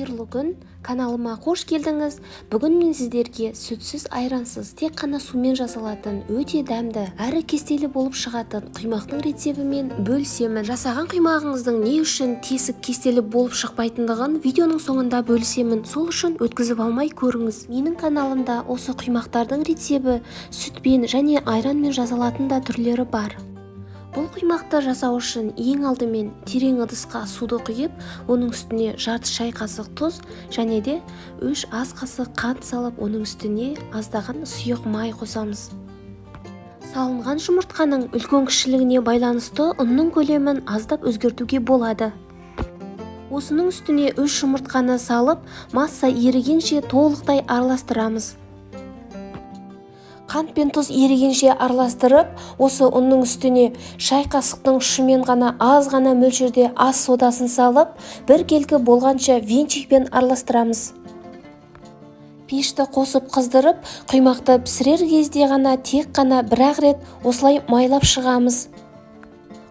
Қайырлы күн, каналыма қош келдіңіз. Бүгін мен сіздерге сүтсіз айрансыз тек қана сумен жасалатын өте дәмді әрі кестелі болып шығатын құймақтың рецебімен бөлісемін. Жасаған құймағыңыздың не үшін тесік кестелі болып шықпайтындығын видеоның соңында бөлісемін. Сол үшін өткізіп алмай көріңіз. Менің каналымда осы құймақтардың рецебі сүтпен және айранмен жасалатын да түрлері бар. Бұл құймақты жасау үшін ең алдымен терең ыдысқа суды құйып, оның үстіне жарты шай қасық тұз және де 3 ас қасық қант салып, оның үстіне аздаған сұйық май қосамыз. Салынған жұмыртқаның үлкен-кішілігіне байланысты ұнның көлемін аздап өзгертуге болады. Осының үстіне 3 жұмыртқаны салып, масса ерігенше толықтай араластырамыз. Қант пен тұз ерігенше араластырып, осы ұнның үстіне шай қасықтың ұшымен ғана аз ғана мөлшерде ас содасын салып, бір келкі болғанша венчикпен араластырамыз. Пешті қосып қыздырып, құймақты пісірер кезде ғана тек қана бір-ақ рет осылай майлап шығамыз.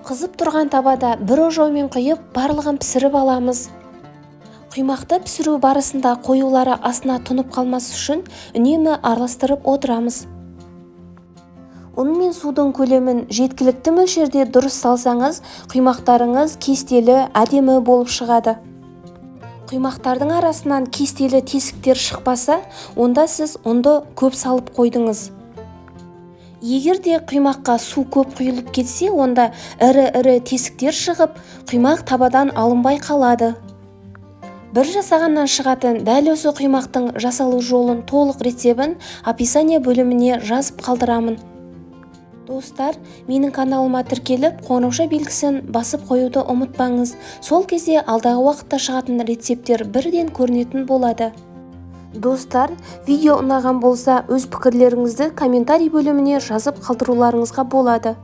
Қызып тұрған табада бір ожаумен құйып, барлығын пісіріп аламыз. Құймақты пісіру барысында қоюлары астына тұнып қалмас үшін үнемі араластырып отырамыз. Ұн мен судың көлемін жеткілікті мөлшерде дұрыс салсаңыз, құймақтарыңыз кестелі, әдемі болып шығады. Құймақтардың арасынан кестелі тесіктер шықпаса, онда сіз ұнды көп салып қойдыңыз. Егер де құймаққа су көп құйылып кетсе, онда ірі-ірі тесіктер шығып, құймақ табадан алынбай қалады. Бір жасағаннан шығатын дәл осы құймақтың жасалу жолын толық рецебін описание бөліміне жазып қалдырамын. Достар, менің каналыма тіркеліп, қоңырауша белгісін басып қоюды ұмытпаңыз. Сол кезде алдағы уақытта шығатын рецептер бірден көрінетін болады. Достар, видео ұнаған болса, өз пікірлеріңізді комментарий бөліміне жазып қалдыруларыңызға болады.